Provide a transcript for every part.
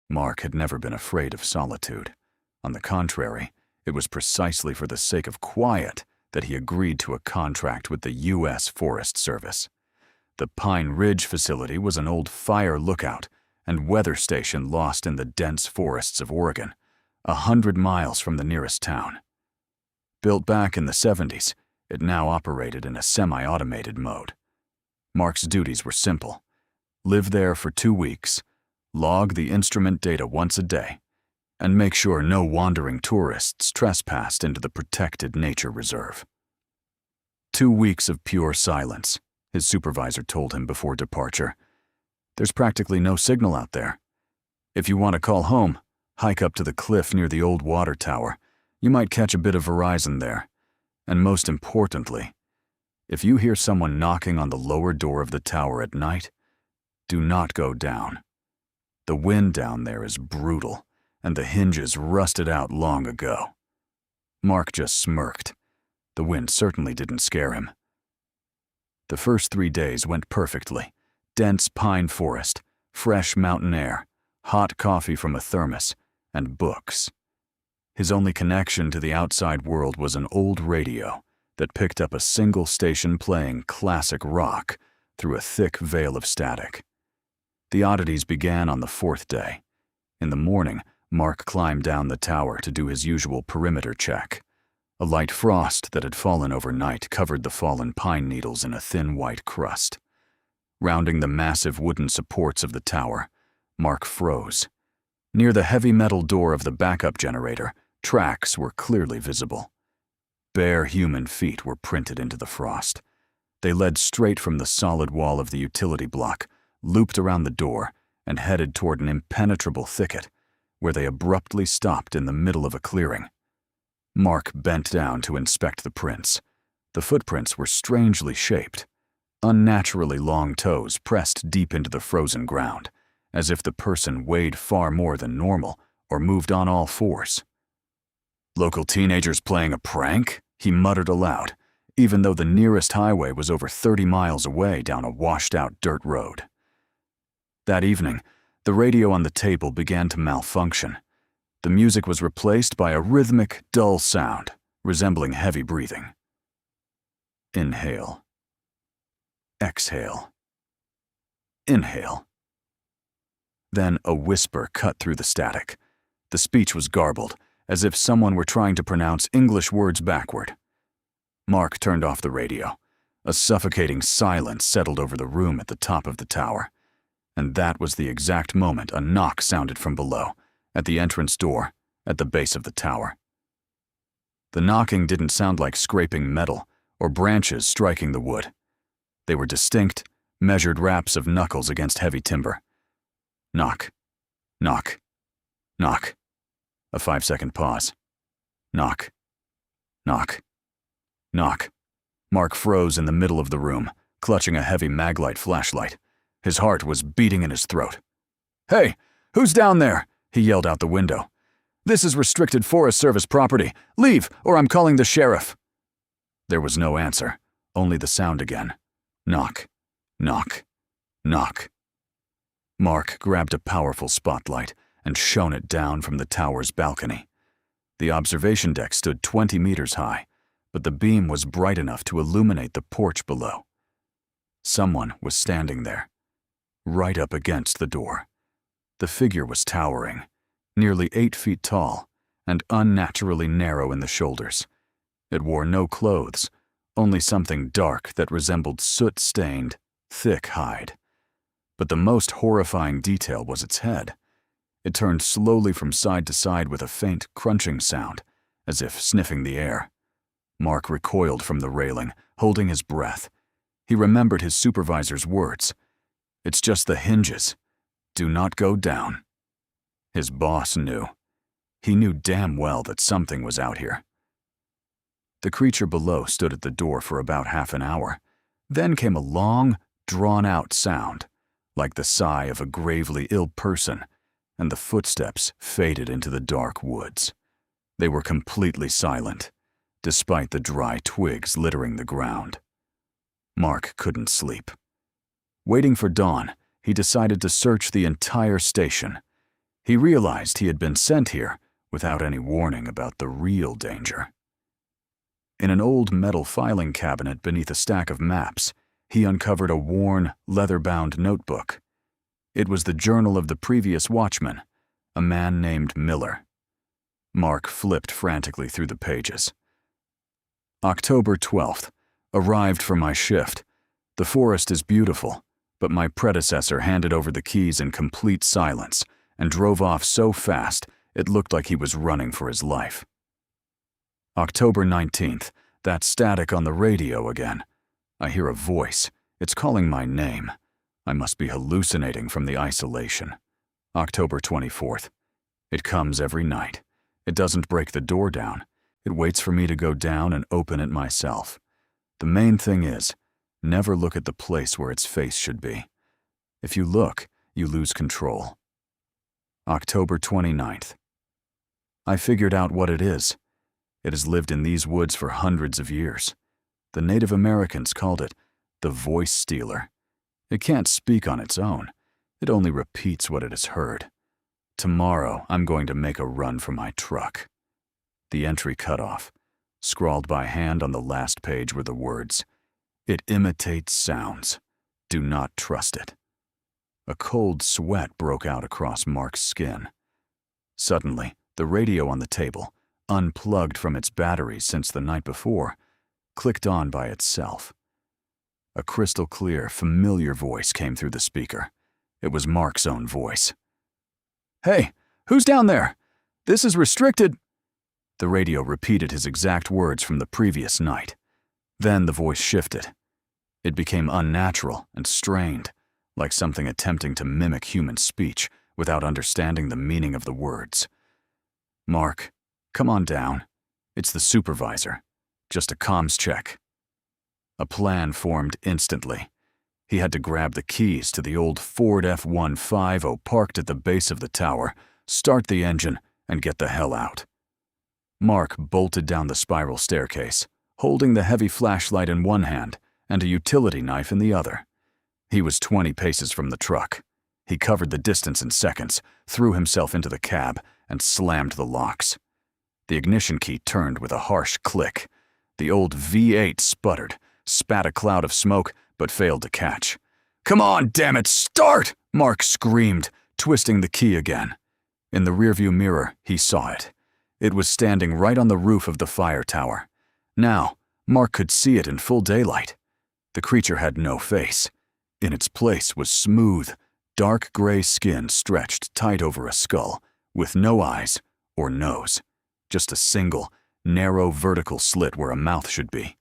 Mark had never been afraid of solitude. On the contrary, it was precisely for the sake of quiet that he agreed to a contract with the U.S. Forest Service. The Pine Ridge facility was an old fire lookout and weather station lost in the dense forests of Oregon, 100 miles from the nearest town. Built back in the 70s, it now operated in a semi-automated mode. Mark's duties were simple: live there for 2 weeks, log the instrument data once a day, and make sure no wandering tourists trespassed into the protected nature reserve. 2 weeks of pure silence, his supervisor told him before departure. There's practically no signal out there. If you want to call home, hike up to the cliff near the old water tower. You might catch a bit of Verizon there. And most importantly, if you hear someone knocking on the lower door of the tower at night, do not go down. The wind down there is brutal, and the hinges rusted out long ago. Mark just smirked. The wind certainly didn't scare him. The first 3 days went perfectly. Dense pine forest, fresh mountain air, hot coffee from a thermos, and books. His only connection to the outside world was an old radio that picked up a single station playing classic rock through a thick veil of static. The oddities began on the 4th day. In the morning, Mark climbed down the tower to do his usual perimeter check. A light frost that had fallen overnight covered the fallen pine needles in a thin white crust. Rounding the massive wooden supports of the tower, Mark froze. Near the heavy metal door of the backup generator, tracks were clearly visible. Bare human feet were printed into the frost. They led straight from the solid wall of the utility block, looped around the door, and headed toward an impenetrable thicket, where they abruptly stopped in the middle of a clearing. Mark bent down to inspect the prints. The footprints were strangely shaped. Unnaturally long toes pressed deep into the frozen ground, as if the person weighed far more than normal or moved on all fours. "Local teenagers playing a prank?" he muttered aloud, even though the nearest highway was over 30 miles away down a washed-out dirt road. That evening, the radio on the table began to malfunction. The music was replaced by a rhythmic, dull sound, resembling heavy breathing. Inhale. Exhale. Inhale. Then a whisper cut through the static. The speech was garbled, as if someone were trying to pronounce English words backward. Mark turned off the radio. A suffocating silence settled over the room at the top of the tower. And that was the exact moment a knock sounded from below, at the entrance door, at the base of the tower. The knocking didn't sound like scraping metal or branches striking the wood. They were distinct, measured raps of knuckles against heavy timber. Knock. Knock. Knock. A 5-second pause. Knock. Knock. Knock. Mark froze in the middle of the room, clutching a heavy Maglite flashlight. His heart was beating in his throat. "Hey, who's down there?" he yelled out the window. "This is restricted Forest Service property. Leave, or I'm calling the sheriff." There was no answer, only the sound again. Knock. Knock. Knock. Mark grabbed a powerful spotlight and shone it down from the tower's balcony. The observation deck stood 20 meters high, but the beam was bright enough to illuminate the porch below. Someone was standing there, right up against the door. The figure was towering, nearly 8 feet tall, and unnaturally narrow in the shoulders. It wore no clothes, only something dark that resembled soot-stained, thick hide. But the most horrifying detail was its head. It turned slowly from side to side with a faint crunching sound, as if sniffing the air. Mark recoiled from the railing, holding his breath. He remembered his supervisor's words. "It's just the hinges. Do not go down." His boss knew. He knew damn well that something was out here. The creature below stood at the door for about half an hour. Then came a long, drawn-out sound, like the sigh of a gravely ill person, and the footsteps faded into the dark woods. They were completely silent, despite the dry twigs littering the ground. Mark couldn't sleep. Waiting for dawn, he decided to search the entire station. He realized he had been sent here without any warning about the real danger. In an old metal filing cabinet beneath a stack of maps, he uncovered a worn, leather-bound notebook. It was the journal of the previous watchman, a man named Miller. Mark flipped frantically through the pages. October 12th. Arrived for my shift. The forest is beautiful, but my predecessor handed over the keys in complete silence and drove off so fast it looked like he was running for his life. October 19th. That static on the radio again. I hear a voice. It's calling my name. I must be hallucinating from the isolation. October 24th. It comes every night. It doesn't break the door down. It waits for me to go down and open it myself. The main thing is, never look at the place where its face should be. If you look, you lose control. October 29th. I figured out what it is. It has lived in these woods for hundreds of years. The Native Americans called it the voice stealer. It can't speak on its own. It only repeats what it has heard. Tomorrow, I'm going to make a run for my truck. The entry cut off. Scrawled by hand on the last page were the words, "It imitates sounds. Do not trust it." A cold sweat broke out across Mark's skin. Suddenly, the radio on the table, unplugged from its batteries since the night before, clicked on by itself. A crystal-clear, familiar voice came through the speaker. It was Mark's own voice. "Hey, who's down there? This is restricted." The radio repeated his exact words from the previous night. Then the voice shifted. It became unnatural and strained, like something attempting to mimic human speech without understanding the meaning of the words. "Mark, come on down. It's the supervisor. Just a comms check." A plan formed instantly. He had to grab the keys to the old Ford F-150 parked at the base of the tower, start the engine, and get the hell out. Mark bolted down the spiral staircase, holding the heavy flashlight in one hand and a utility knife in the other. He was 20 paces from the truck. He covered the distance in seconds, threw himself into the cab, and slammed the locks. The ignition key turned with a harsh click. The old V8 sputtered, spat a cloud of smoke, but failed to catch. "Come on, damn it, start!" Mark screamed, twisting the key again. In the rearview mirror, he saw it. It was standing right on the roof of the fire tower. Now, Mark could see it in full daylight. The creature had no face. In its place was smooth, dark gray skin stretched tight over a skull, with no eyes or nose. Just a single, narrow vertical slit where a mouth should be.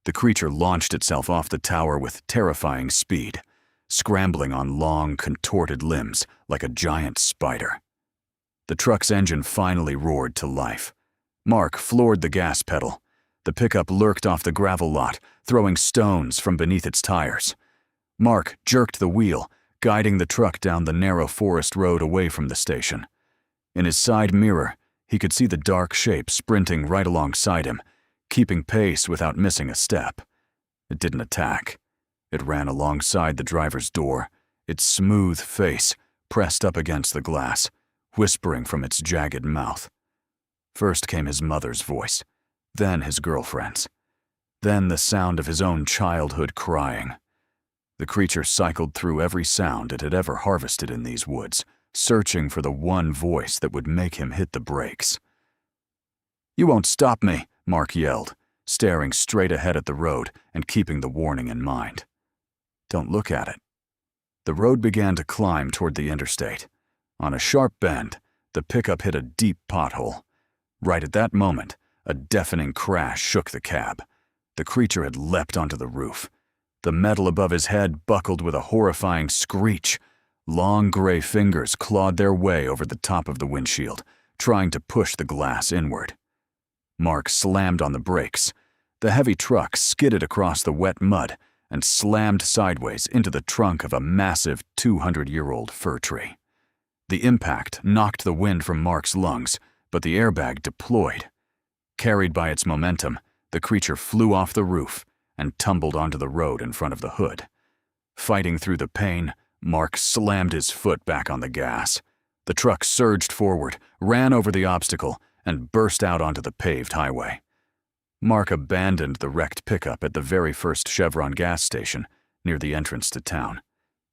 The creature launched itself off the tower with terrifying speed, scrambling on long, contorted limbs like a giant spider. The truck's engine finally roared to life. Mark floored the gas pedal. The pickup lurked off the gravel lot, throwing stones from beneath its tires. Mark jerked the wheel, guiding the truck down the narrow forest road away from the station. In his side mirror, he could see the dark shape sprinting right alongside him, keeping pace without missing a step. It didn't attack. It ran alongside the driver's door, its smooth face pressed up against the glass, whispering from its jagged mouth. First came his mother's voice, then his girlfriend's, then the sound of his own childhood crying. The creature cycled through every sound it had ever harvested in these woods, searching for the one voice that would make him hit the brakes. "You won't stop me," Mark yelled, staring straight ahead at the road and keeping the warning in mind. Don't look at it. The road began to climb toward the interstate. On a sharp bend, the pickup hit a deep pothole. Right at that moment, a deafening crash shook the cab. The creature had leapt onto the roof. The metal above his head buckled with a horrifying screech. Long gray fingers clawed their way over the top of the windshield, trying to push the glass inward. Mark slammed on the brakes. The heavy truck skidded across the wet mud and slammed sideways into the trunk of a massive 200-year-old fir tree. The impact knocked the wind from Mark's lungs, but the airbag deployed. Carried by its momentum, the creature flew off the roof and tumbled onto the road in front of the hood. Fighting through the pain, Mark slammed his foot back on the gas. The truck surged forward, ran over the obstacle, and burst out onto the paved highway. Mark abandoned the wrecked pickup at the very first Chevron gas station, near the entrance to town.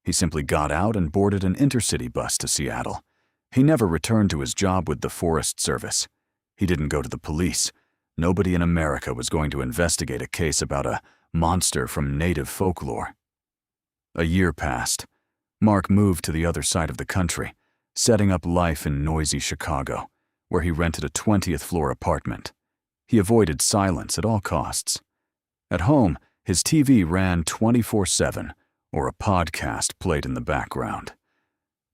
He simply got out and boarded an intercity bus to Seattle. He never returned to his job with the Forest Service. He didn't go to the police. Nobody in America was going to investigate a case about a monster from native folklore. A year passed. Mark moved to the other side of the country, setting up life in noisy Chicago, where he rented a 20th floor apartment. He avoided silence at all costs. At home, his TV ran 24/7, or a podcast played in the background.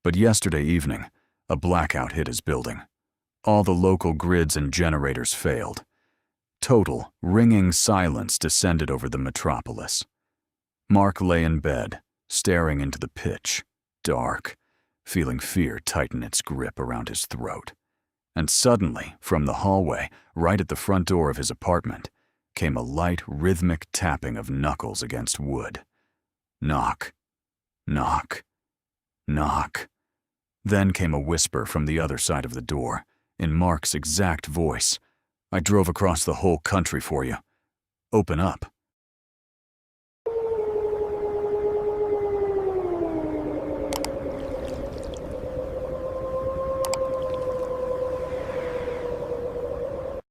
But yesterday evening, a blackout hit his building. All the local grids and generators failed. Total, ringing silence descended over the metropolis. Mark lay in bed, staring into the pitch, dark, feeling fear tighten its grip around his throat. And suddenly, from the hallway, right at the front door of his apartment, came a light, rhythmic tapping of knuckles against wood. Knock, knock, knock. Then came a whisper from the other side of the door, in Mark's exact voice. "I drove across the whole country for you. Open up."